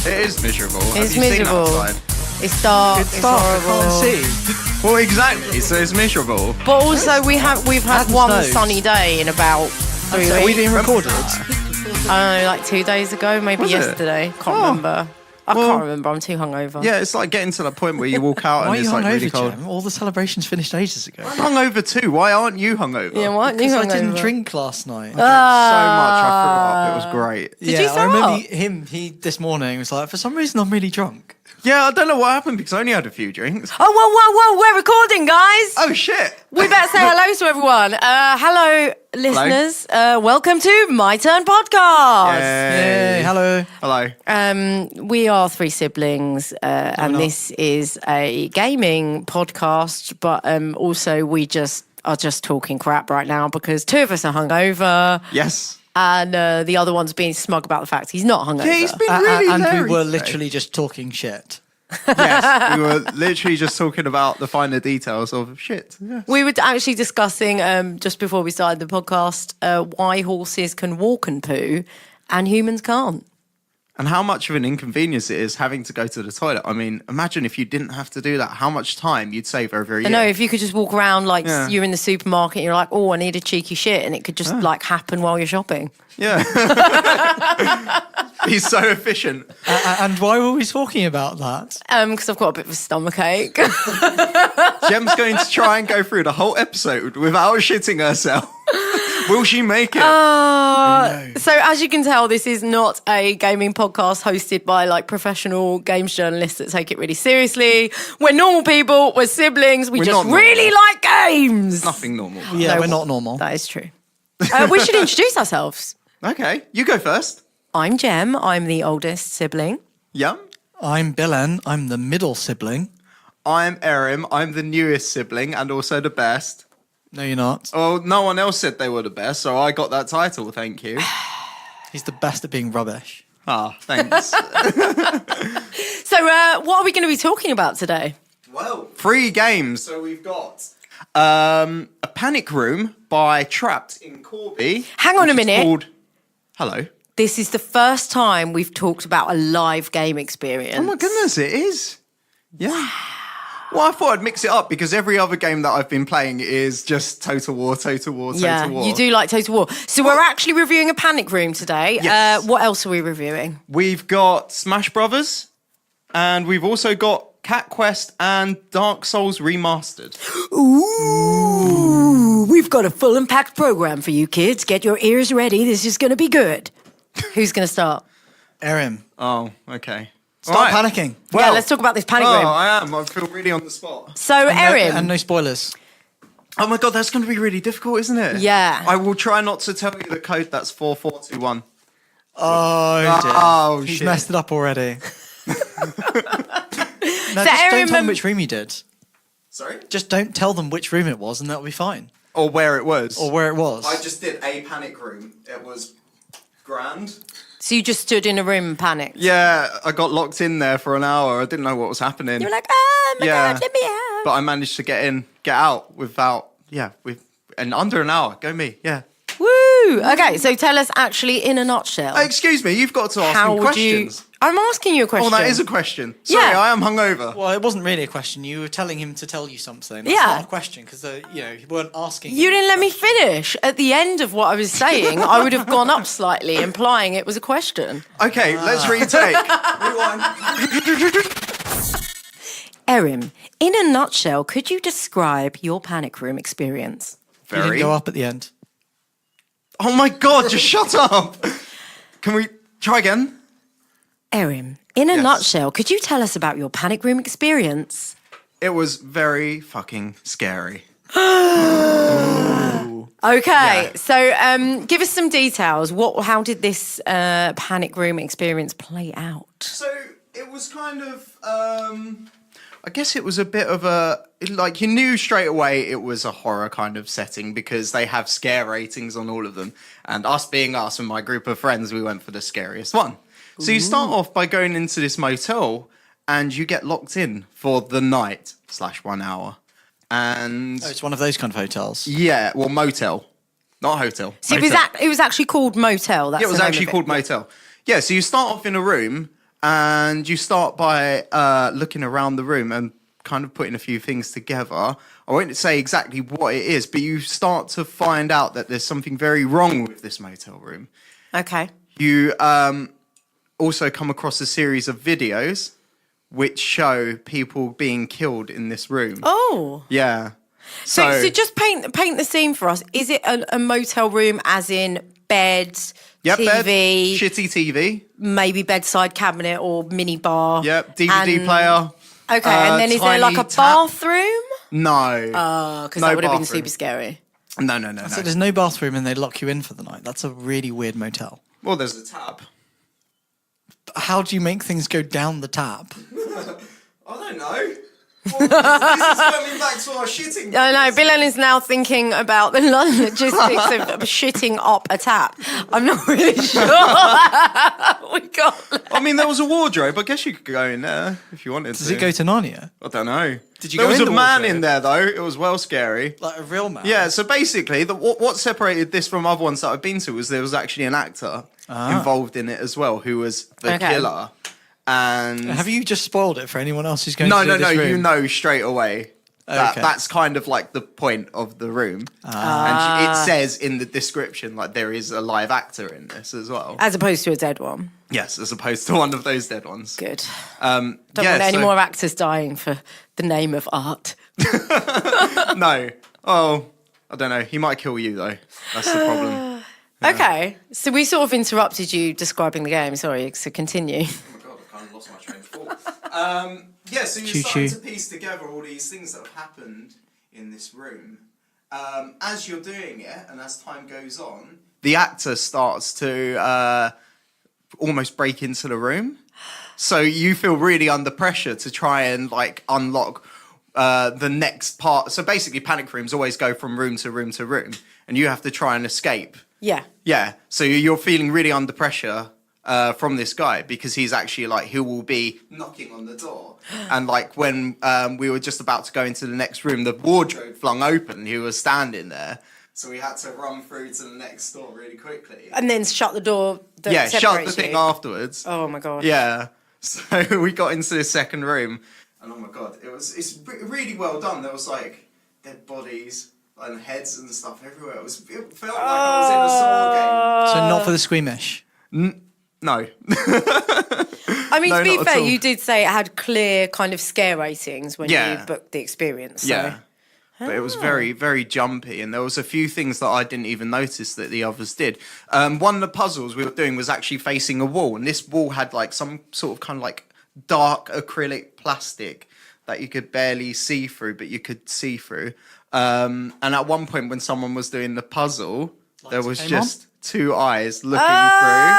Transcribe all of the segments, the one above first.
It is miserable. It's Have you miserable. seen outside? It's dark. It's horrible. I can't see. Well, exactly. So it's miserable. But also we've had Hasn't one snowed. sunny day in about 3 So are we weeks. being recorded? I don't know, like 2 days ago, maybe Was it? yesterday. Can't Oh. remember. I can't remember. I'm too hungover. Yeah, it's like getting to the point where you walk out Why and are it's you like really hungover, cold. Jem? All the celebrations finished ages ago. I'm hungover too. Why aren't you hungover? Yeah, why aren't you Because I hungover? didn't drink last night. So much. I threw up. It was great. Did you I throw remember up? he this morning was like, for some reason I'm really drunk. Yeah, I don't know what happened because I only had a few drinks. Oh, whoa, we're recording, guys. Oh shit! We better say hello to everyone. Hello, listeners. Welcome to My Turn Podcast. Yay, hello. Hello. We are three siblings, and not. this is a gaming podcast, but also we are just talking crap right now because two of us are hungover. Yes. And the other one's being smug about the fact he's not hungover. Yeah, he's been really And we hilarious were today. literally just talking shit. Yes, we were literally just talking about the finer details of shit. Yes. We were actually discussing, just before we started the podcast, why horses can walk and poo and humans can't. And how much of an inconvenience it is having to go to the toilet. I mean, imagine if you didn't have to do that, how much time you'd save over a year. I know, if you could just walk around like Yeah. you're in the supermarket and you're like, oh, I need a cheeky shit, and it could just like happen while you're shopping. Yeah. He's so efficient. And why were we talking about that? Because I've got a bit of a stomachache. Jem's going to try and go through the whole episode without shitting herself. Will she make it? So as you can tell, this is not a gaming podcast hosted by like professional games journalists that take it really seriously. We're normal people, we're siblings, we We're just not really normal. like games. Nothing normal. Yeah, No, we're not normal. That is true. We should introduce ourselves. Okay, you go first. I'm Jem, I'm the oldest sibling. Yum. I'm Bilen. I'm the middle sibling. I'm Erim. I'm the newest sibling and also the best. No, you're not. Oh, no one else said they were the best, so I got that title. Thank you. He's the best at being rubbish. Ah, thanks. So what are we going to be talking about today? Well, 3 games. So we've got a Panic Room by Trapp'd in Corby. Hang on a which is minute. Called... Hello. This is the first time we've talked about a live game experience. Oh my goodness, it is. Yeah. Well, I thought I'd mix it up because every other game that I've been playing is just Total War, Total War, Total Yeah, War. you do like Total War. So we're actually reviewing a Panic Room today. Yes. What else are we reviewing? We've got Smash Brothers, and we've also got Cat Quest and Dark Souls Remastered. Ooh, we've got a full and packed program for you kids. Get your ears ready. This is going to be good. Who's going to start? Erin, Oh, okay. start All right. panicking. Yeah, let's talk about this Panic Oh, Room. I am. I feel really on the spot. So, And Erin. no spoilers. Oh my god, that's going to be really difficult, isn't it? Yeah. I will try not to tell you the code. That's 4421. Oh, dear. Oh, He's shit. messed it up already. No, just Erin don't tell them mem- which room you did. Sorry? Just don't tell them which room it was, and that'll be fine. Or where it was. Or where it was. I just did a Panic Room. It was grand. So you just stood in a room and panicked. Yeah, I got locked in there for an hour. I didn't know what was happening. You were like, oh my Yeah. God, let me out. But I managed to get out without, in under an hour. Go me, yeah. Woo! Okay, so tell us actually in a nutshell. Excuse me, you've got to ask me questions. I'm asking you a question. Oh, that is a question. Sorry, Yeah. I am hungover. Well, it wasn't really a question. You were telling him to tell you something. That's Yeah. not a question, because, you weren't asking. You didn't let me finish. At the end of what I was saying, I would have gone up slightly, implying it was a question. Okay, let's retake. Rewind. Erin, in a nutshell, could you describe your Panic Room experience? You didn't go up at the end. Oh my god, just shut up. Can we try again? Erin, in a Yes. nutshell, could you tell us about your Panic Room experience? It was very fucking scary. Okay, Yeah. so give us some details. How did this Panic Room experience play out? So it was kind of, I guess it was a bit of a, like you knew straight away it was a horror kind of setting because they have scare ratings on all of them. And us being us and my group of friends, we went for the scariest one. So you start off by going into this motel and you get locked in for the night / 1 hour. And Oh, it's one of those kind of hotels. yeah, well, motel, not hotel. So motel. it was actually called Motel. That's Yeah, it was the name actually of called Motel. Yeah, so you start off in a room and you start by looking around the room and kind of putting a few things together. I won't say exactly what it is, but you start to find out that there's something very wrong with this motel room. Okay. You also come across a series of videos which show people being killed in this room. Oh. Yeah. So just paint the scene for us. Is it a motel room as in bed, Yep, TV, bed, shitty TV. maybe bedside cabinet or mini bar? Yep, DVD player. Okay, and then is there like a bathroom? No. Because that would have been super scary. No. So there's no bathroom and they lock you in for the night. That's a really weird motel. Well, there's a tap. How do you make things go down the tap? I don't know. Well, this is coming back to our shitting. I know, Bilen is now thinking about the logistics of shitting up a tap. I'm not really sure. I mean, there was a wardrobe. I guess you could go in there if you wanted to. Does it go to Narnia? I don't know. Did you there go was in a the man wardrobe? in there, though. It was well scary. Like a real man? Yeah, so basically, what separated this from other ones that I've been to was there was actually an actor involved in it as well who was the killer. And have you just spoiled it for anyone else who's going No, to this room? you know straight away. Okay. That's kind of like the point of the room. And it says in the description, like, there is a live actor in this as well. As opposed to a dead one. Yes, as opposed to one of those dead ones. Good. Don't Don't want any more actors dying for the name of art. No. Oh, I don't know. He might kill you, though. That's the problem. Okay, so we sort of interrupted you describing the game. Sorry, so continue. Oh my god, I kind of lost my train of thought. Yeah, so you're starting to piece together all these things that have happened in this room. As you're doing it, and as time goes on, the actor starts to almost break into the room. So you feel really under pressure to try and like unlock the next part. So basically, panic rooms always go from room to room to room, and you have to try and escape. Yeah. Yeah, so you're feeling really under pressure from this guy because he's actually like, he will be knocking on the door. And like when we were just about to go into the next room, the wardrobe flung open, he was standing there. So we had to run through to the next door really quickly. And then shut the door that Yeah, shut the separates thing you. afterwards. Oh my god. Yeah, so we got into the second room. And oh my god, it's really well done. There was like dead bodies and heads and stuff everywhere. It felt like I was in a Saw game. So not for the squeamish? No. I mean, No, to be not at fair, all. you did say it had clear kind of scare ratings when Yeah. you booked the experience. So. Yeah. But it was very, very jumpy, and there was a few things that I didn't even notice that the others did. One of the puzzles we were doing was actually facing a wall, and this wall had like some sort of kind of like dark acrylic plastic that you could barely see through, but you could see through. And at one point when someone was doing the puzzle, there was just two eyes looking through.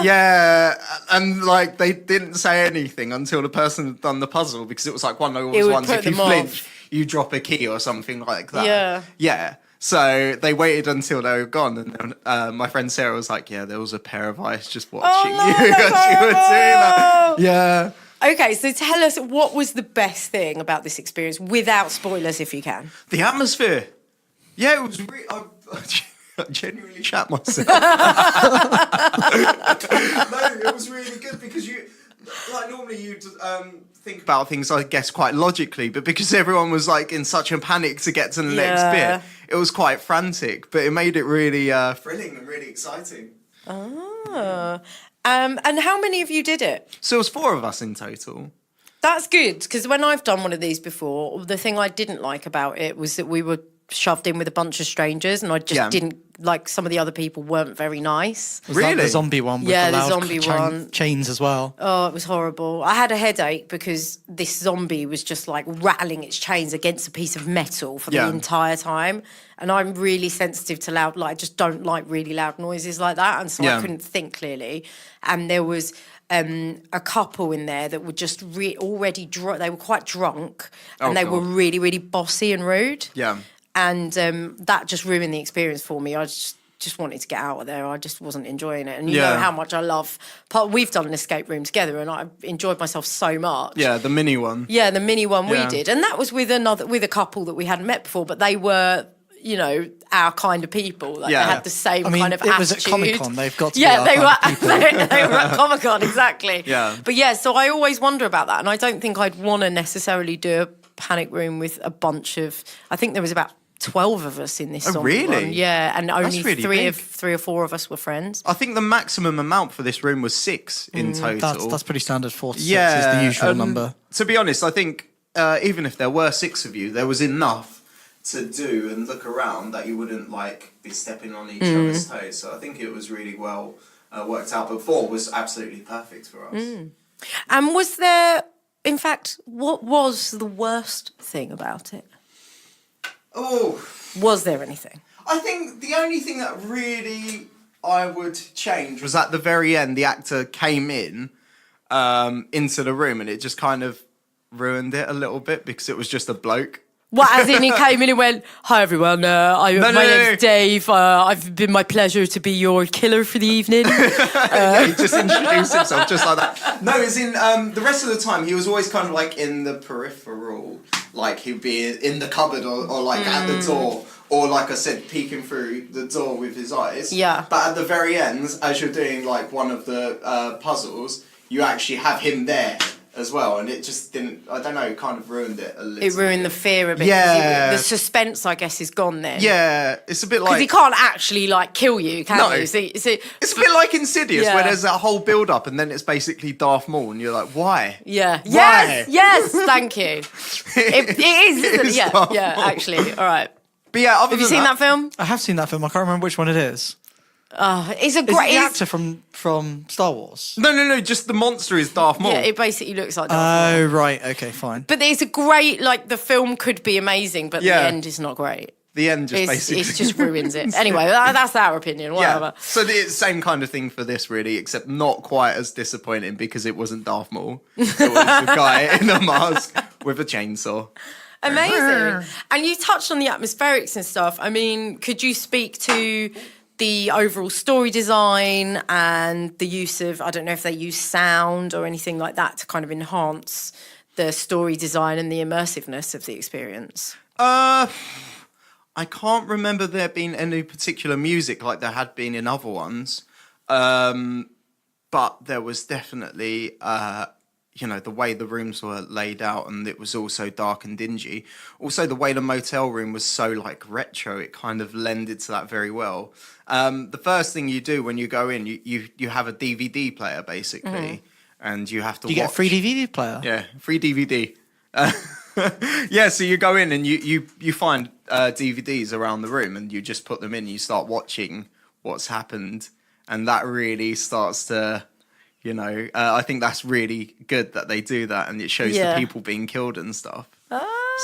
Yeah, and like they didn't say anything until the person had done the puzzle because it was like one of those would ones put if you them off. flinch, you drop a key or something like that. Yeah. Yeah. So they waited until they were gone, and then my friend Sarah was like, "Yeah, there was a pair of eyes just watching no, you as that's you were doing that." Yeah. Okay, so tell us what was the best thing about this experience without spoilers, if you can. The atmosphere. Yeah, it was really. I genuinely shat myself. No, it was really good because you, like, normally you'd think about things, I guess, quite logically, but because everyone was like in such a panic to get to the next bit, it was quite frantic. But it made it really thrilling and really exciting. And how many of you did it? So it was 4 of us in total. That's good, because when I've done one of these before, the thing I didn't like about it was that we were shoved in with a bunch of strangers, and I just didn't like some of the other people weren't very nice. Was that Really? the zombie one with Yeah, the the loud zombie one. chains as well? Oh, it was horrible. I had a headache because this zombie was just like rattling its chains against a piece of metal for the entire time. And I'm really sensitive to loud, like I just don't like really loud noises like that. And so I couldn't think clearly. And there was a couple in there that were just already drunk. They were quite drunk and they were really, really bossy and rude. Yeah. And that just ruined the experience for me. I just wanted to get out of there. I just wasn't enjoying it. And you know how much I love... We've done an escape room together and I enjoyed myself so much. Yeah, the mini one. Yeah, the mini one we did. And that was with a couple that we hadn't met before, but they were you know, our kind of people. Like, Yeah. they had the same kind of it was attitude. at Comic-Con. They've got to yeah, be they our were. kind of people. They were at Comic-Con, exactly. Yeah. But yeah, so I always wonder about that, and I don't think I'd want to necessarily do a panic room with a bunch of. I think there was about 12 of us in this. Oh, zombie really? one. Yeah, and only really big. three or four of us were friends. I think the maximum amount for this room was 6 in total. That's pretty standard. 4 to 6 yeah, is the usual and number. To be honest, I think even if there were 6 of you, there was enough to do and look around that you wouldn't like be stepping on each other's toes. So I think it was really well worked out. But 4 was absolutely perfect for us. And was there, in fact, what was the worst thing about it? Oh, Was there anything? I think the only thing that really I would change was at the very end, the actor came in into the room and it just kind of ruined it a little bit because it was just a bloke. What, as in he came in and went, "Hi everyone, my name's Dave. I've been my pleasure to be your killer for the evening." Yeah, he just introduced himself just like that. No, as in the rest of the time he was always kind of like in the peripheral, like he'd be in the cupboard or like at the door, or like I said, peeking through the door with his eyes. Yeah. But at the very end, as you're doing like one of the puzzles, you actually have him there as well, and it just didn't. I don't know. It kind of ruined it a little. It ruined the fear a bit. Yeah. The suspense, I guess, is gone then. Yeah, it's a bit Because like he can't actually like kill you, can No. he? So, it's a bit like Insidious, Yeah. where there's that whole build up, and then it's basically Darth Maul, and you're like, why? yeah. Why? Yes. Thank you. It is, isn't it? is Yeah. Darth Yeah. Maul. Actually, all right. But yeah, other Have you than seen that film? I have seen that film. I can't remember which one it is. It's a Is it great. the actor from Star Wars? No. Just the monster is Darth Maul. Yeah, it basically looks like. Darth Maul. Oh, right. Okay, fine. But it's a great. Like the film could be amazing, but Yeah. the end is not great. The end just It basically just ruins it. Anyway, that's our opinion. Whatever. Yeah. So the same kind of thing for this, really, except not quite as disappointing because it wasn't Darth Maul. It was the guy in a mask with a chainsaw. Amazing. And you touched on the atmospherics and stuff. I mean, could you speak to the overall story design and the use of, I don't know if they use sound or anything like that to kind of enhance the story design and the immersiveness of the experience? I can't remember there being any particular music like there had been in other ones. But there was definitely, the way the rooms were laid out, and it was also dark and dingy. Also, the way the motel room was so like retro, it kind of lended to that very well. The first thing you do when you go in, you have a DVD player basically, and you have to. You get a free DVD player. Yeah, free DVD. Yeah, so you go in and you find DVDs around the room, and you just put them in. You start watching what's happened, and that really starts to. I think that's really good that they do that, and it shows the people being killed and stuff.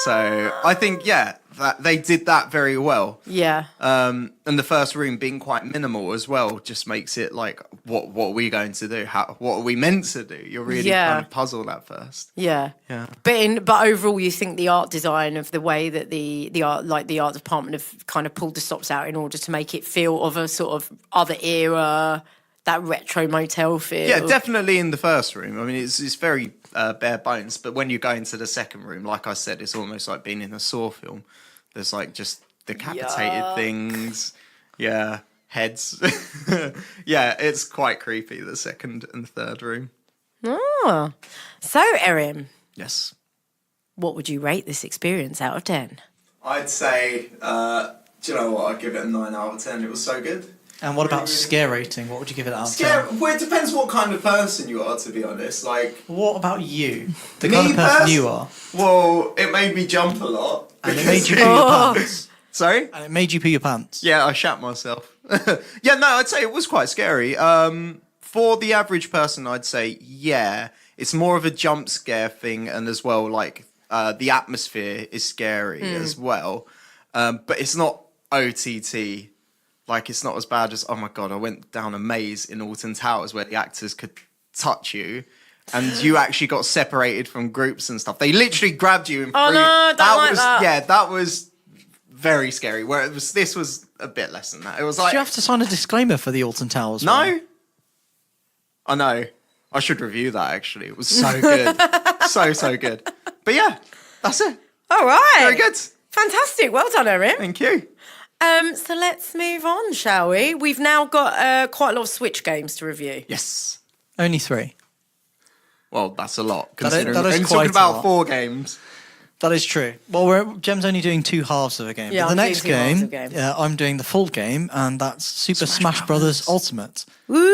So I think, that they did that very well. Yeah. And the first room being quite minimal as well just makes it like, what are we going to do? What are we meant to do? You're really kind of puzzled at first. Yeah. Yeah. But overall, you think the art design of the way that the art department have kind of pulled the stops out in order to make it feel of a sort of other era, that retro motel feel. Yeah, definitely in the first room. I mean, it's very bare bones, but when you go into the second room, like I said, it's almost like being in a Saw film. There's like just decapitated things. Yeah, heads. Yeah, it's quite creepy, the second and third room. Oh. So, Erim, Yes. what would you rate this experience out of 10? I'd say, do you know what? I'd give it a 9 out of 10. It was so good. And what about scare rating? What would you give it out of 10? Well, it depends what kind of person you are, to be honest. Like, What about you? The Me kind of person pers- you are. well, it made me jump a lot. And it made you pee your pants. Sorry? And it made you pee your pants. Yeah, I shat myself. Yeah, no, I'd say it was quite scary. For the average person, I'd say, yeah, it's more of a jump scare thing, and as well, like, the atmosphere is scary as well. But it's not OTT. Like, it's not as bad as, oh my God, I went down a maze in Alton Towers where the actors could touch you. And you actually got separated from groups and stuff. They literally grabbed you and Oh, threw you. no, don't like that. Yeah, that was very scary. Where this was a bit less than that. It was Did like, you have to sign a disclaimer for the Alton Towers one? no. I know. I should review that, actually. It was so good. so good. But yeah, that's it. All right. Very good. Fantastic. Well done, Erin. Thank you. So let's move on, shall we? We've now got quite a lot of Switch games to review. Yes. Only 3. Well, that's a lot. That is Considering quite we're talking a about lot. 4 games. That is true. Well, Gem's only doing 2 halves of a game. Yeah, but the I'm next doing 2 halves game, of a game. I'm doing the full game, and that's Super Smash Brothers Ultimate. Woo!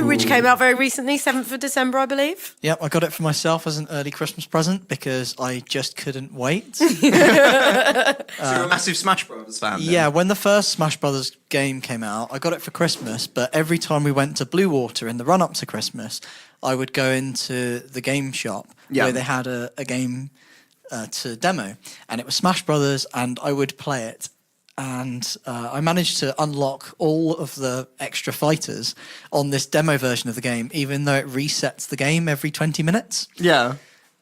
Which came out very recently, 7th of December, I believe. Yep, I got it for myself as an early Christmas present because I just couldn't wait. So you're a massive Smash Brothers fan, then? Yeah, when the first Smash Brothers game came out, I got it for Christmas, but every time we went to Blue Water in the run-up to Christmas, I would go into the game shop where they had a game to demo, and it was Smash Brothers, and I would play it. And I managed to unlock all of the extra fighters on this demo version of the game, even though it resets the game every 20 minutes. Yeah.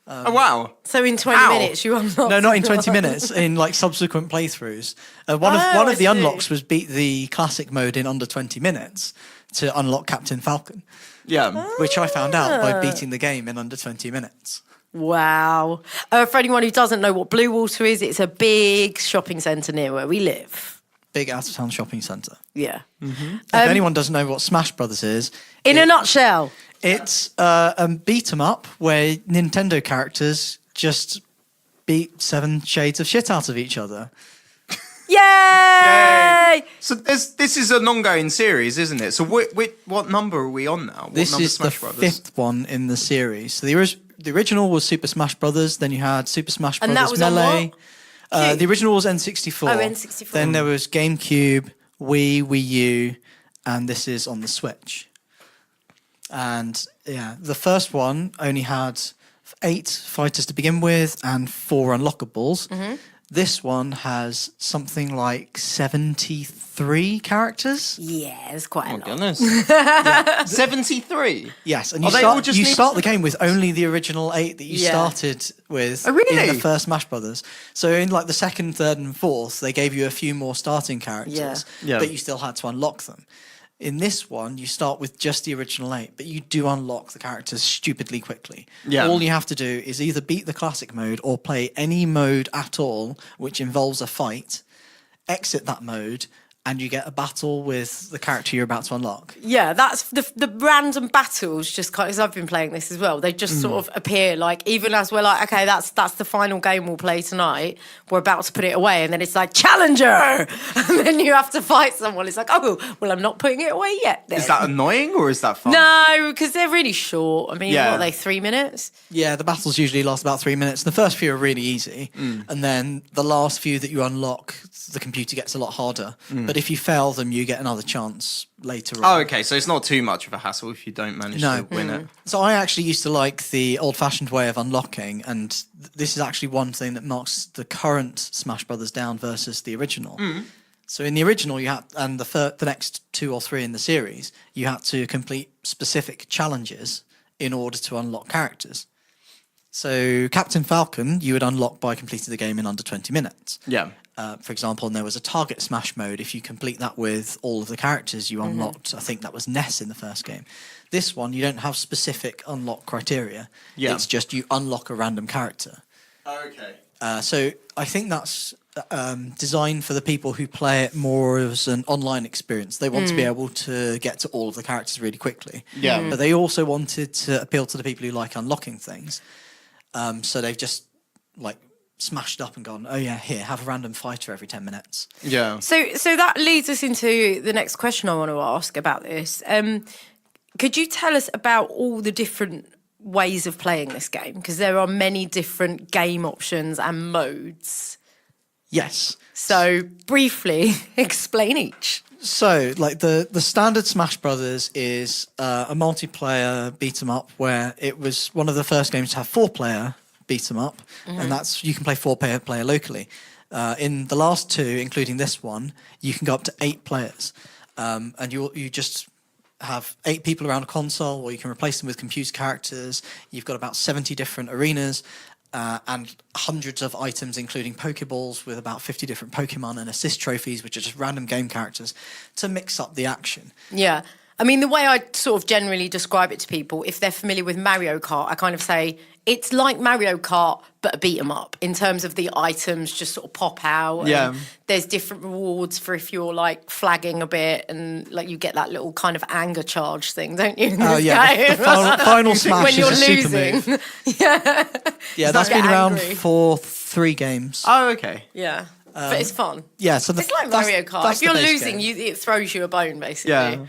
Oh, wow. So in 20 minutes, you unlocked... No, not in 20 minutes, in like subsequent playthroughs. One of the unlocks was beat the classic mode in under 20 minutes to unlock Captain Falcon. Yeah. Which I found out by beating the game in under 20 minutes. Wow. For anyone who doesn't know what Blue Water is, it's a big shopping centre near where we live. Big out-of-town shopping centre. Yeah. If anyone doesn't know what Smash Brothers is... In a nutshell. It's a beat-em-up where Nintendo characters just beat 7 shades of shit out of each other. Yay! So this is an ongoing series, isn't it? So what number are we on now? What This number is the Smash Brothers? 5th one in the series. So the original was Super Smash Brothers, then you had Super Smash And Brothers that was on Melee. what? The original was N64. Oh, N64. Then there was GameCube, Wii, Wii U, and this is on the Switch. And yeah, the first one only had 8 fighters to begin with and 4 unlockables. Mm-hmm. This one has something like 73 characters. Yeah, it's quite a Oh, lot. goodness. 73? Yes, and Are they all just you need- start the game with only the original 8 that you started with Oh, really? in the first Smash Brothers. So in like the second, third, and fourth, they gave you a few more starting characters, Yeah. but you still had to unlock them. In this one, you start with just the original 8, but you do unlock the characters stupidly quickly. Yeah. All you have to do is either beat the classic mode or play any mode at all which involves a fight, exit that mode, and you get a battle with the character you're about to unlock. Yeah, that's the random battles. Just because I've been playing this as well, they just sort of appear. Like even as we're like, okay, that's the final game we'll play tonight. We're about to put it away, and then it's like challenger, and then you have to fight someone. It's like, oh, well, I'm not putting it away yet. Then. Is that annoying or is that fun? No, because they're really short. I mean, Yeah. what are they, 3 minutes? Yeah, the battles usually last about 3 minutes. The first few are really easy, and then the last few that you unlock, the computer gets a lot harder. But if you fail them, you get another chance later on. Oh, okay. So it's not too much of a hassle if you don't manage to win it. So I actually used to like the old-fashioned way of unlocking, and this is actually one thing that marks the current Smash Brothers down versus the original. So in the original, you had, and the next 2 or 3 in the series, you had to complete specific challenges in order to unlock characters. So Captain Falcon, you would unlock by completing the game in under 20 minutes. Yeah. For example, and there was a target smash mode. If you complete that with all of the characters, you unlocked, I think that was Ness in the first game. This one, you don't have specific unlock criteria. Yeah. It's just you unlock a random character. Okay. So I think that's designed for the people who play it more as an online experience. They want to be able to get to all of the characters really quickly. Yeah. But they also wanted to appeal to the people who like unlocking things. So they've just like smashed up and gone, oh yeah, here, have a random fighter every 10 minutes. Yeah. So that leads us into the next question I want to ask about this. Could you tell us about all the different ways of playing this game? Because there are many different game options and modes. Yes. So briefly, explain each. So, like the standard Smash Brothers is a multiplayer beat 'em up where it was one of the first games to have 4-player beat 'em up, and that's you can play 4-player locally. In the last 2, including this one, you can go up to 8 players, and you just have 8 people around a console, or you can replace them with computer characters. You've got about 70 different arenas. And hundreds of items, including Pokeballs with about 50 different Pokemon and assist trophies, which are just random game characters, to mix up the action. Yeah. I mean, the way I sort of generally describe it to people, if they're familiar with Mario Kart, I kind of say it's like Mario Kart, but a beat 'em up in terms of the items just sort of pop out. Yeah. And there's different rewards for if you're like flagging a bit, and like you get that little kind of anger charge thing, don't you? Oh yeah, the final smash when you're is a super losing. move. Yeah. Yeah, that's Get been around angry. for 3 games. Oh, okay. Yeah. But it's fun. Yeah, so It's like Mario Kart. that's If you're the base losing, game. it throws you a bone, basically. Yeah.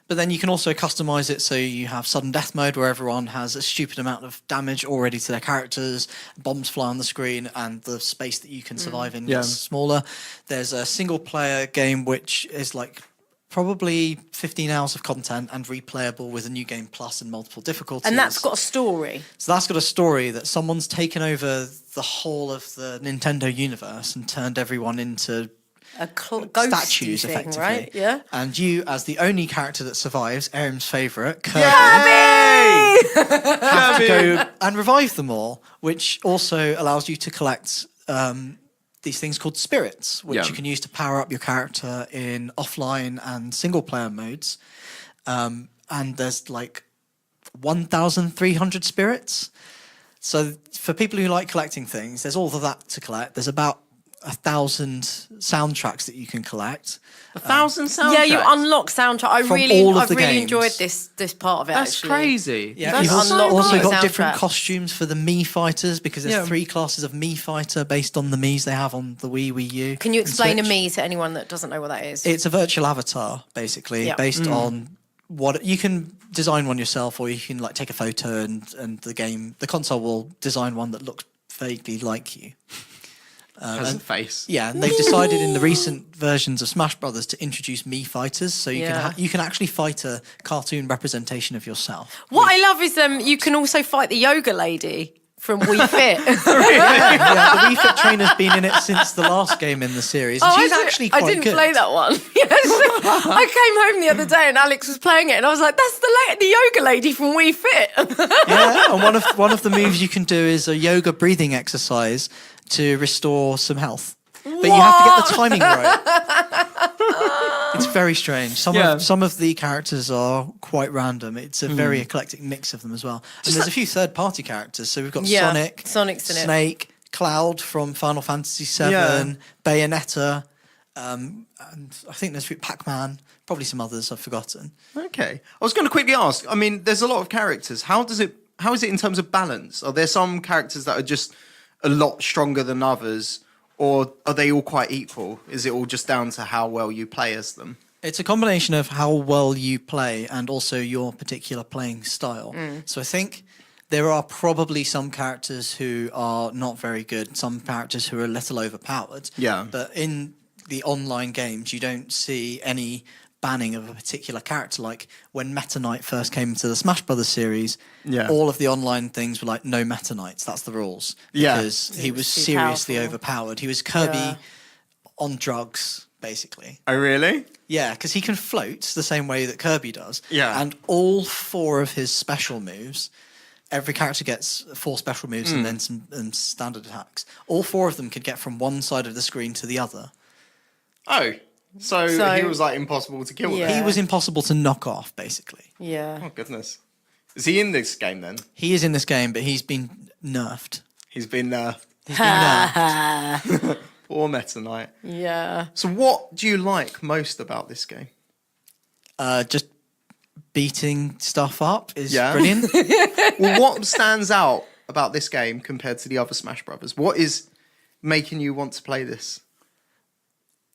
But then you can also customize it so you have sudden death mode where everyone has a stupid amount of damage already to their characters, bombs fly on the screen, and the space that you can survive in gets smaller. There's a single player game which is like probably 15 hours of content and replayable with a new game plus and multiple difficulties. And that's got a story. So that's got a story that someone's taken over the whole of the Nintendo universe and turned everyone into A ghosty statues, thing, effectively. right? Yeah. And you, as the only character that survives, Erim's favourite, Kirby, Yay! have to go and revive them all, which also allows you to collect these things called spirits, which you can use to power up your character in offline and single player modes. And there's like 1,300 spirits. So for people who like collecting things, there's all of that to collect. There's about 1,000 soundtracks that you can collect. 1,000 soundtracks. Yeah, you unlock soundtrack. I From really all of the really games. enjoyed this part of it. That's actually. crazy. Yeah, That's you've also, unlocked also the got different soundtrack. costumes for the Mii fighters because there's Yeah. 3 classes of Mii fighter based on the Miis they have on the Wii U. Can you and explain a Switch. Mii to anyone that doesn't know what that is? It's a virtual avatar, basically, Yeah. based on what you can design one yourself, or you can like take a photo and the console will design one that looks vaguely like you. Has a face. Yeah, and they've decided in the recent versions of Smash Brothers to introduce Mii fighters, so you Yeah. you can actually fight a cartoon representation of yourself. What I love is you can also fight the yoga lady from Wii Fit. Yeah, the Wii Fit trainer's been in it since the last game in the series. And she's actually quite I didn't good. play that one. Yes. I came home the other day and Alex was playing it, and I was like, "That's the yoga lady from Wii Fit." Yeah, and one of the moves you can do is a yoga breathing exercise to restore some health. But you have to get the timing right. It's very strange. Some of the characters are quite random. It's a very eclectic mix of them as well. And there's a few third-party characters. So we've got Sonic, Sonic's in it. Snake, Cloud from Final Fantasy VII, Yeah. Bayonetta, and I think there's Pac-Man, probably some others I've forgotten. Okay. I was going to quickly ask. I mean, there's a lot of characters. How is it in terms of balance? Are there some characters that are just a lot stronger than others, or are they all quite equal? Is it all just down to how well you play as them? It's a combination of how well you play and also your particular playing style. So I think there are probably some characters who are not very good, some characters who are a little overpowered. Yeah. But in the online games, you don't see any banning of a particular character. Like when Meta Knight first came into the Smash Brothers series, all of the online things were like no Meta Knights. That's the rules. Yeah. Because he was too seriously powerful. overpowered. He was Kirby Yeah. on drugs, basically. Oh, really? Yeah, because he can float the same way that Kirby does. Yeah. And all 4 of his special moves, every character gets 4 special moves and then some standard attacks. All 4 of them could get from one side of the screen to the other. Oh, so he was like impossible to kill. Yeah. Then? He was impossible to knock off, basically. Yeah. Oh, goodness. Is he in this game then? He is in this game, but he's been nerfed. He's been He's been nerfed. poor Meta Knight. Yeah. So what do you like most about this game? Just beating stuff up is Yeah. brilliant. Well, what stands out about this game compared to the other Smash Brothers? What is making you want to play this?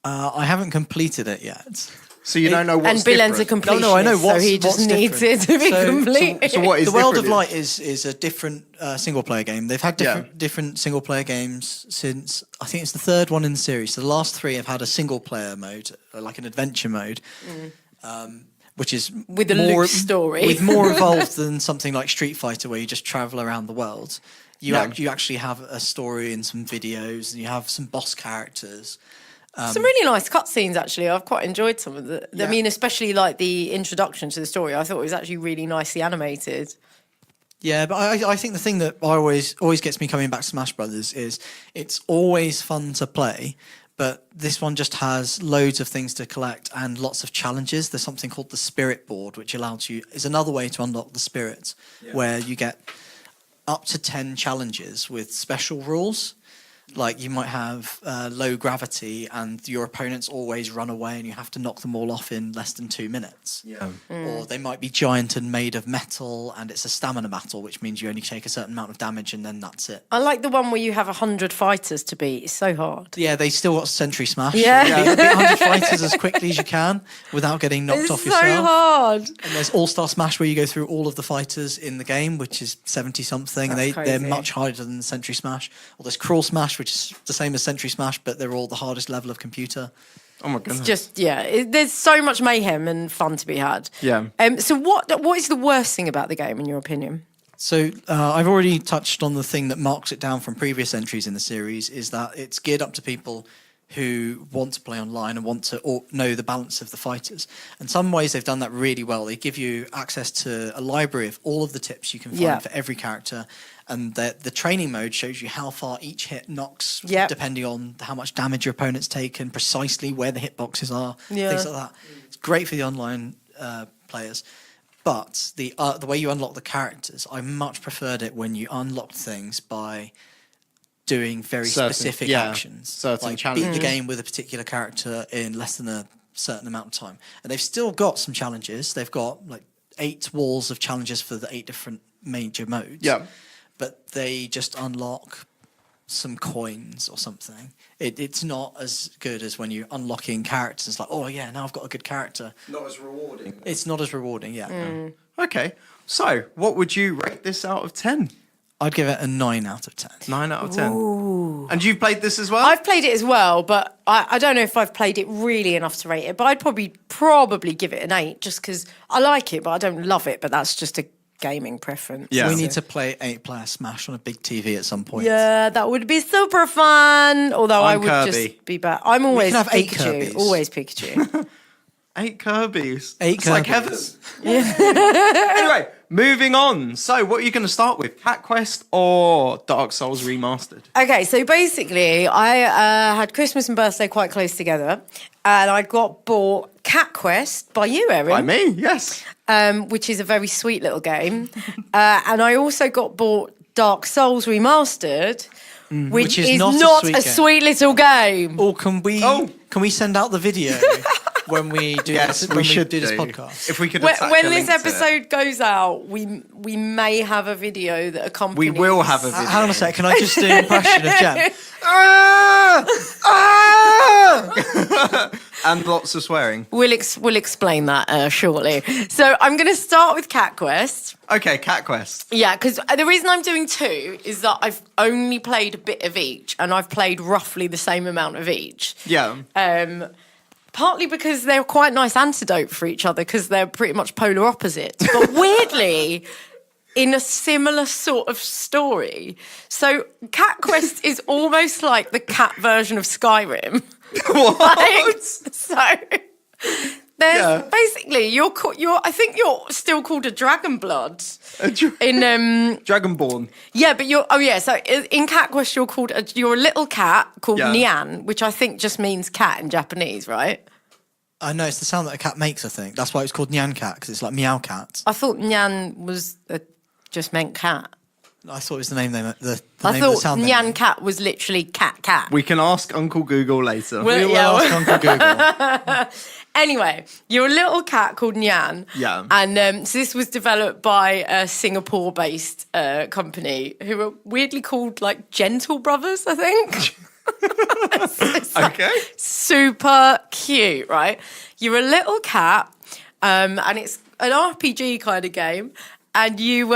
I haven't completed it yet. So you don't know what's And Bilen's a different? completionist, No, I know so he just what's needs different. it to be complete. So what is The World of different? Light is a different single player game. They've had different single player games since I think it's the 3rd one in the series. So the last 3 have had a single player mode, like an adventure mode, which is With a more Luke story. with more evolved than something like Street Fighter, where you just travel around the world. You actually have a story and some videos, and you have some boss characters. Some really nice cutscenes, actually. I've quite enjoyed some of the. I mean, especially like the introduction to the story. I thought it was actually really nicely animated. Yeah, but I think the thing that always gets me coming back to Smash Brothers is it's always fun to play, But this one just has loads of things to collect and lots of challenges. There's something called the spirit board, which is another way to unlock the spirits, where you get up to 10 challenges with special rules. Like you might have low gravity and your opponents always run away and you have to knock them all off in less than 2 minutes. Yeah. Or they might be giant and made of metal and it's a stamina battle, which means you only take a certain amount of damage and then that's it. I like the one where you have 100 fighters to beat. It's so hard. Yeah, they still got Sentry Smash. Yeah. Beat 100 fighters as quickly as you can without getting knocked off yourself. It's so hard. And there's All-Star Smash where you go through all of the fighters in the game, which is 70-something. That's They're crazy. much harder than Sentry Smash. Or there's Crawl Smash, which is the same as Sentry Smash, but they're all the hardest level of computer. Oh my goodness. Just there's so much mayhem and fun to be had. Yeah. So what is the worst thing about the game in your opinion? So I've already touched on the thing that marks it down from previous entries in the series, is that it's geared up to people who want to play online and want to know the balance of the fighters. In some ways, they've done that really well. They give you access to a library of all of the tips you can find for every character. And the training mode shows you how far each hit knocks, depending on how much damage your opponent's taken, precisely where the hitboxes are, things like that. It's great for the online players. But the way you unlock the characters, I much preferred it when you unlocked things by doing very specific actions. Certain like challenges. beat the game with a particular character in less than a certain amount of time. And they've still got some challenges. They've got like 8 walls of challenges for the 8 different major modes. Yeah. But they just unlock some coins or something. It's not as good as when you're unlocking characters. Like, oh yeah, now I've got a good character. Not as rewarding. It's not as rewarding, yeah. Okay. So, what would you rate this out of 10? I'd give it a 9 out of 10. 9 out of 10. Ooh. And you've played this as well? I've played it as well, but I don't know if I've played it really enough to rate it. But I'd probably give it an 8, just because I like it, but I don't love it. But that's just a gaming preference. Yeah. We need to play 8-player Smash on a big TV at some point. Yeah, that would be super fun. Although I would Kirby. just be bad. I'm always can have 8 Pikachu. Kirbys. Always Pikachu. 8 Kirby's. 8 It's like Kirbys. heaven. Anyway, moving on. So, what are you going to start with? Cat Quest or Dark Souls Remastered? Okay, so basically, I had Christmas and birthday quite close together, and I got bought Cat Quest by you, Erin. By me, yes. Which is a very sweet little game. And I also got bought Dark Souls Remastered, which is not a sweet little game. Or can we send out the video when we do this podcast? If we could When attach a this link to it. episode goes out, we may have a video that accompanies. We will have a video. Hang on a sec, can I just do an impression of Jen? And lots of swearing. We'll explain that shortly. So I'm going to start with Cat Quest. Okay, Cat Quest. Yeah, because the reason I'm doing 2 is that I've only played a bit of each, and I've played roughly the same amount of each. Yeah. Partly because they're quite nice antidote for each other, because they're pretty much polar opposites. But weirdly, in a similar sort of story. So Cat Quest is almost like the cat version of Skyrim. What? So there's basically I think you're still called a Dragonblood in Dragonborn. Yeah, but so in Cat Quest you're a little cat called Nyan, which I think just means cat in Japanese, right? I know, it's the sound that a cat makes, I think. That's why it's called Nyan Cat, because it's like meow cat. I thought Nyan was just meant cat. I thought it was the name I of the thought sound. Nyan Cat was literally cat. We can ask Uncle Google later. We will ask Uncle Google. Anyway, you're a little cat called Nyan. Yeah. And so this was developed by a Singapore-based company who are weirdly called like Gentle Brothers, I think. It's Okay. Super cute, right? You're a little cat, and it's an RPG kind of game. And you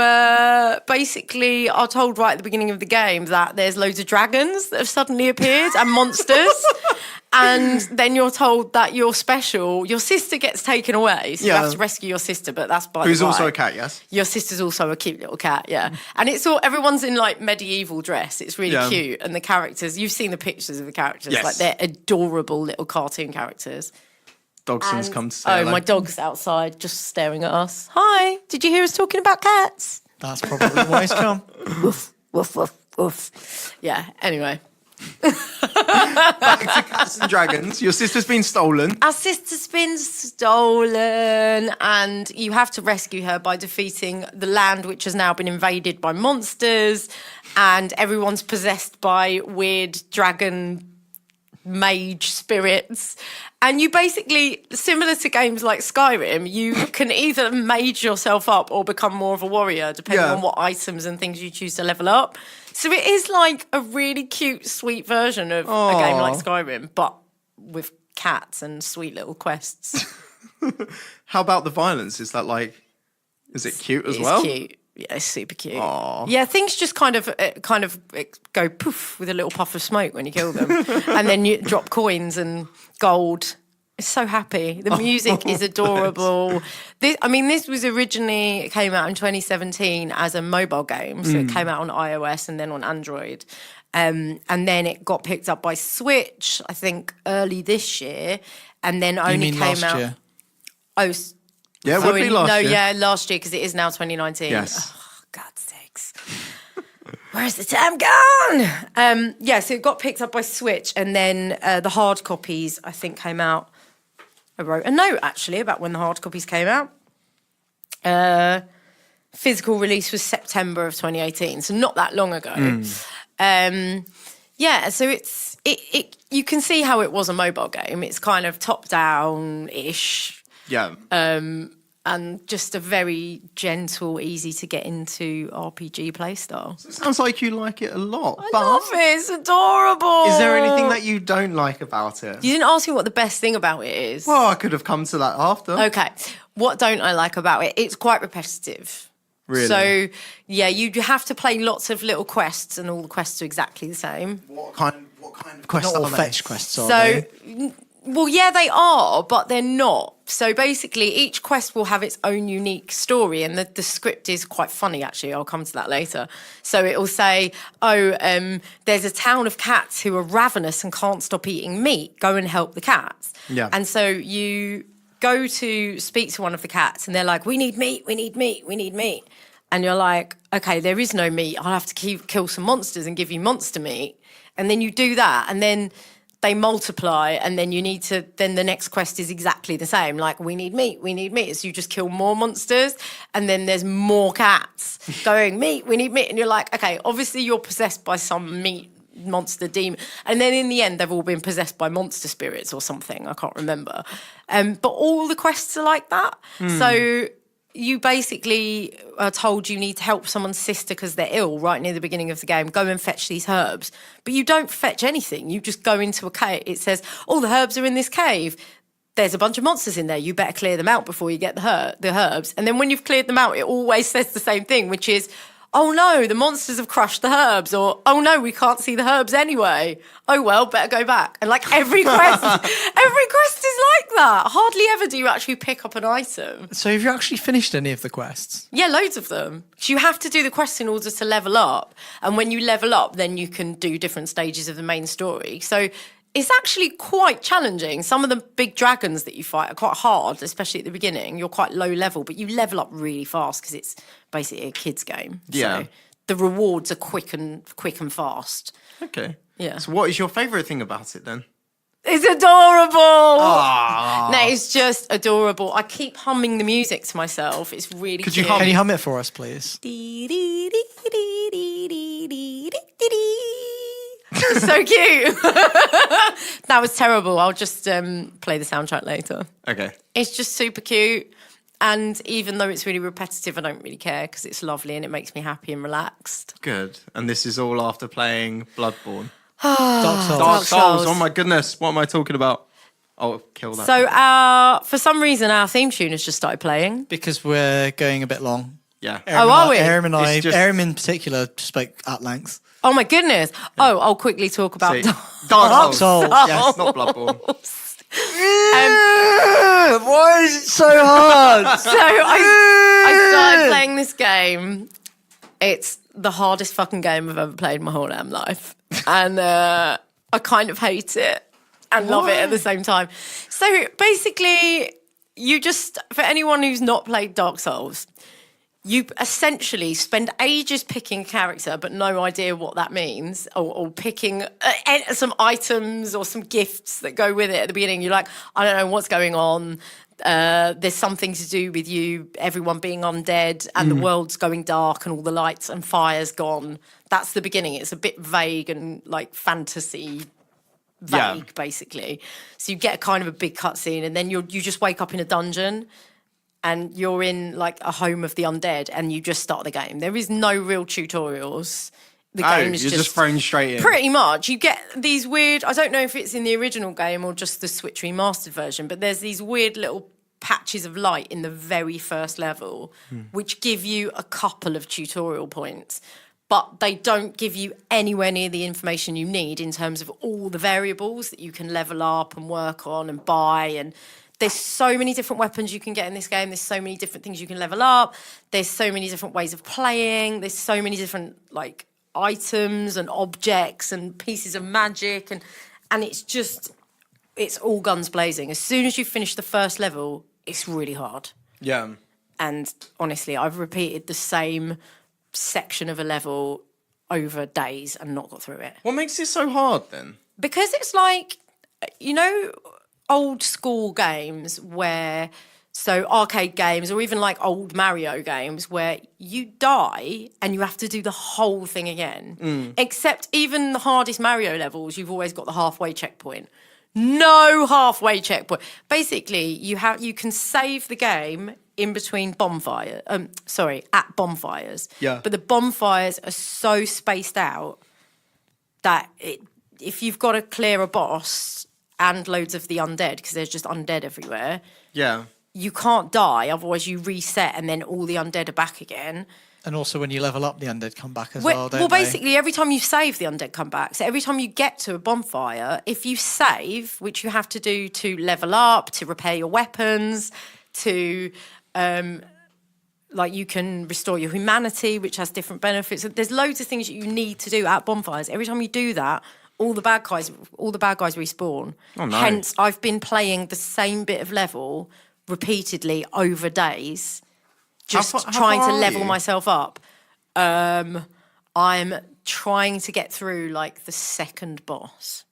basically are told right at the beginning of the game that there's loads of dragons that have suddenly appeared and monsters. And then you're told that you're special. Your sister gets taken away, so you have to rescue your sister, but that's by Who's the by. also a cat, yes? Your sister's also a cute little cat, yeah. And it's everyone's in like medieval dress. It's really cute. And the characters, you've seen the pictures of the characters. Yes. Like they're adorable little cartoon characters. Dogson's come to say Oh, hello. my dog's outside just staring at us. Hi, did you hear us talking about cats? That's probably why it's come. Woof, woof, woof, woof. Yeah, anyway. Back to Cats and Dragons. Your sister's been stolen. Our sister's been stolen, and you have to rescue her by defeating the land, which has now been invaded by monsters, and everyone's possessed by weird dragon mage spirits. And you basically, similar to games like Skyrim, you can either mage yourself up or become more of a warrior, depending on what items and things you choose to level up. So it is like a really cute, sweet version of a game like Skyrim, but with cats and sweet little quests. How about the violence? Is that like, is it cute as well? It's cute. Yeah, it's super cute. Aww. Yeah, things just kind of go poof with a little puff of smoke when you kill them, and then you drop coins and gold. It's so happy. The music is adorable. This was originally, it came out in 2017 as a mobile game, so it came out on iOS and then on Android. And then it got picked up by Switch, I think, early this year, and then only came out. Year? Oh, yeah, it would be last year. No, yeah, last year, because it is now 2019. Yes. Oh, God's sakes. Where's the time gone? So it got picked up by Switch, and then the hard copies, I think, came out. I wrote a note, actually, about when the hard copies came out. Physical release was September of 2018, so not that long ago. So it you can see how it was a mobile game. It's kind of top-down-ish. Yeah. And just a very gentle, easy to get into RPG playstyle. It sounds like you like it a lot. I love it. It's adorable. Is there anything that you don't like about it? You didn't ask me what the best thing about it is. Well, I could have come to that after. Okay. What don't I like about it? It's quite repetitive. Really? So, yeah, you have to play lots of little quests, and all the quests are exactly the same. What kind of quests Not all are they? fetch quests, are they? Well, yeah, they are, but they're not. So basically, each quest will have its own unique story, and the script is quite funny, actually. I'll come to that later. So it will say, there's a town of cats who are ravenous and can't stop eating meat. Go and help the cats. Yeah. And so you go to speak to one of the cats, and they're like, we need meat, we need meat, we need meat. And you're like, okay, there is no meat. I'll have to kill some monsters and give you monster meat. And then you do that, and then they multiply, and then then the next quest is exactly the same. Like, we need meat. So you just kill more monsters, and then there's more cats going, meat, we need meat. And you're like, okay, obviously you're possessed by some meat monster demon. And then in the end, they've all been possessed by monster spirits or something. I can't remember. But all the quests are like that. So you basically are told you need to help someone's sister because they're ill right near the beginning of the game. Go and fetch these herbs. But you don't fetch anything. You just go into a cave. It says, the herbs are in this cave. There's a bunch of monsters in there. You better clear them out before you get the herbs. And then when you've cleared them out, it always says the same thing, which is, oh no, the monsters have crushed the herbs, or oh no, we can't see the herbs anyway. Oh well, better go back. And like every quest is like that. Hardly ever do you actually pick up an item. So have you actually finished any of the quests? Yeah, loads of them. So you have to do the quests in order to level up. And when you level up, then you can do different stages of the main story. So it's actually quite challenging. Some of the big dragons that you fight are quite hard, especially at the beginning. You're quite low level, but you level up really fast because it's basically a kid's game. Yeah. So the rewards are quick and fast. Okay. Yeah. So what is your favourite thing about it then? It's adorable. Aww. No, it's just adorable. I keep humming the music to myself. It's really cute. Can you hum it for us, please? It's so cute. That was terrible. I'll just play the soundtrack later. Okay. It's just super cute. And even though it's really repetitive, I don't really care because it's lovely and it makes me happy and relaxed. Good. And this is all after playing Bloodborne. Dark Souls. Dark Souls. Oh my goodness. What am I talking about? Oh, kill that. So for some reason, our theme tune has just started playing. Because we're going a bit long. Yeah. Are we? Erim in particular spoke at length. Oh my goodness. Oh, I'll quickly talk about See, Dark Dark Souls. Souls. Yes, not Bloodborne. Why is it so hard? So I started playing this game. It's the hardest fucking game I've ever played in my whole damn life. And I kind of hate it and love it at the same time. So basically, for anyone who's not played Dark Souls, You essentially spend ages picking a character, but no idea what that means, or picking some items or some gifts that go with it at the beginning. You're like, I don't know what's going on. There's something to do with you, everyone being undead, and the world's going dark, and all the lights and fire's gone. That's the beginning. It's a bit vague and like fantasy vague, basically. So you get a kind of a big cutscene, and then you just wake up in a dungeon. And you're in like a home of the undead, and you just start the game. There is no real tutorials. The game is you're just thrown straight in. Pretty much. You get these weird, I don't know if it's in the original game or just the Switch Remastered version, but there's these weird little patches of light in the very first level, which give you a couple of tutorial points. But they don't give you anywhere near the information you need in terms of all the variables that you can level up and work on and buy. And there's so many different weapons you can get in this game. There's so many different things you can level up. There's so many different ways of playing. There's so many different like items and objects and pieces of magic. And it's all guns blazing. As soon as you finish the first level, it's really hard. Yeah. And honestly, I've repeated the same section of a level over days and not got through it. What makes it so hard then? Because it's like, you know, old school games so arcade games or even like old Mario games where you die and you have to do the whole thing again. Except even the hardest Mario levels, you've always got the halfway checkpoint. No halfway checkpoint. Basically, you can save the game in between at bonfires. Yeah. But the bonfires are so spaced out that if you've got to clear a boss and loads of the undead, because there's just undead everywhere. Yeah. You can't die, otherwise you reset and then all the undead are back again. And also when you level up, the undead come back as well, don't Well, they? basically, every time you save, the undead come back. So every time you get to a bonfire, if you save, which you have to do to level up, to repair your weapons, to... like you can restore your humanity, which has different benefits. There's loads of things that you need to do at bonfires. Every time you do that, all the bad guys respawn. Oh, no. Hence, I've been playing the same bit of level repeatedly over days, just trying to level myself up. I'm trying to get through like the second boss.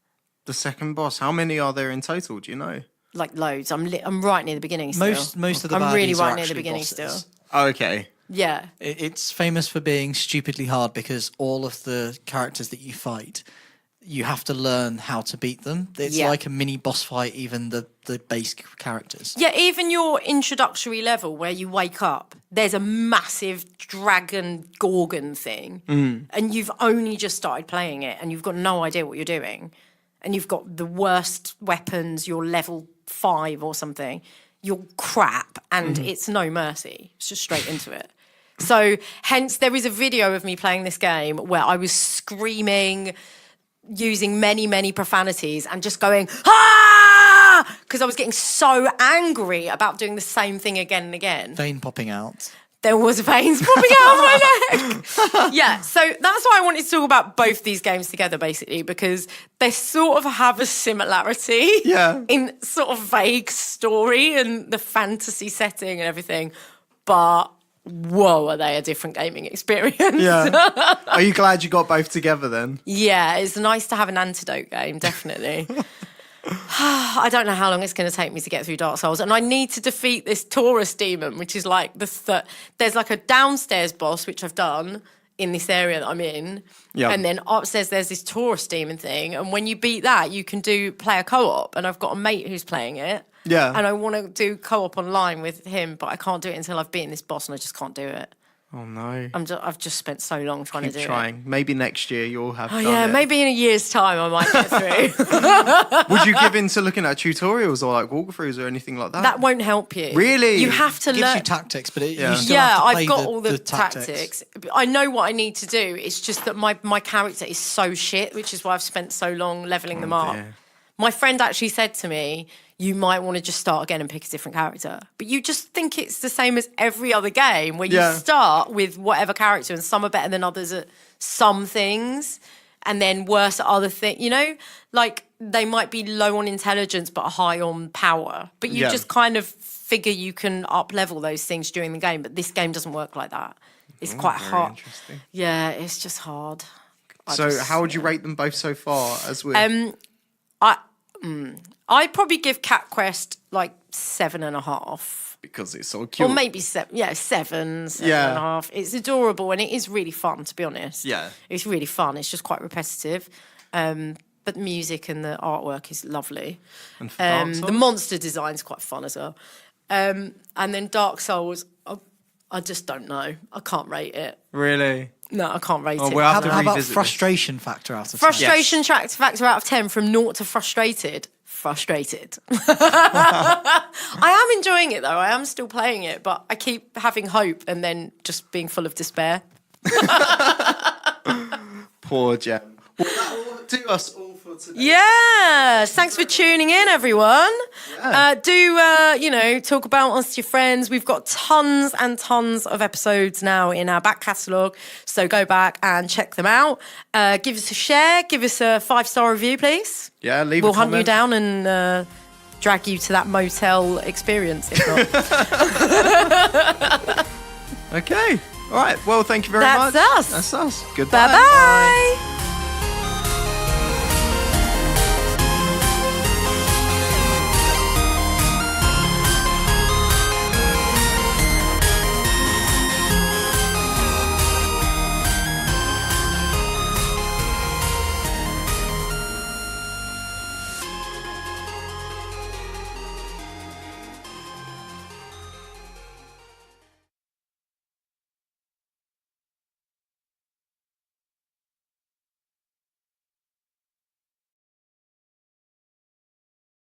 The second boss. How many are there in total? Do you know? Like loads. I'm right near the beginning still. Most of the I'm really baddies right are near the actually beginning bosses. still. Oh, okay. Yeah. It's famous for being stupidly hard because all of the characters that you fight, you have to learn how to beat them. It's like a mini boss fight, even the base characters. Yeah, even your introductory level where you wake up, there's a massive dragon gorgon thing, and you've only just started playing it, and you've got no idea what you're doing, and you've got the worst weapons. You're level 5 or something. You're crap, and it's no mercy. It's just straight into it. So, hence, there is a video of me playing this game where I was screaming, using many, many profanities and just going, ah! Because I was getting so angry about doing the same thing again and again. Vein popping out. There was veins popping out of my neck. Yeah, so that's why I wanted to talk about both these games together, basically, because they sort of have a similarity in sort of vague story and the fantasy setting and everything, but whoa, are they a different gaming experience. Yeah. Are you glad you got both together then? Yeah, it's nice to have an antidote game, definitely. I don't know how long it's going to take me to get through Dark Souls, and I need to defeat this Taurus demon, which is like there's like a downstairs boss, which I've done in this area that I'm in, and then upstairs there's this Taurus demon thing, and when you beat that, you can play a co-op, and I've got a mate who's playing it, and I want to do co-op online with him, but I can't do it until I've beaten this boss, and I just can't do it. Oh no! I've just spent so long trying to do it. Maybe next year you'll have. Oh yeah, maybe in a year's time I might get through. Would you give in to looking at tutorials or like walkthroughs or anything like that? That won't help you. Really? You have to It gives learn. you tactics, but you still have to play I've got all the tactics. I know what I need to do. It's just that my character is so shit, which is why I've spent so long leveling them up. Dear. My friend actually said to me, you might want to just start again and pick a different character. But you just think it's the same as every other game where you start with whatever character and some are better than others at some things and then worse at other things. You know, like they might be low on intelligence but high on power. But you just kind of figure you can up level those things during the game, but this game doesn't work like that. It's quite very hard. interesting. Yeah, it's just hard. How would you rate them both so far? I'd probably give Cat Quest like 7.5. Because it's so cute. Or maybe 7. Yeah, 7.5. It's adorable and it is really fun, to be honest. Yeah. It's really fun. It's just quite repetitive. But the music and the artwork is lovely. And for Dark Souls? The monster design's quite fun as well. And then Dark Souls, I just don't know. I can't rate it. Really? No, I can't rate it. we'll have to How about revisit frustration factor out of 10? Frustration factor out of 10 from 0 to frustrated. Frustrated. I am enjoying it though. I am still playing it, but I keep having hope and then just being full of despair. Poor Gem. Well, that will do us all for today. Yes, thanks for tuning in, everyone. Talk about us to your friends. We've got tons and tons of episodes now in our back catalogue, so go back and check them out. Give us a share, give us a 5-star review, please. Yeah, leave We'll a comment. hunt you down and drag you to that motel experience, if not. Okay. All right. Well, thank you very much. That's us. That's us. Goodbye. Bye-bye.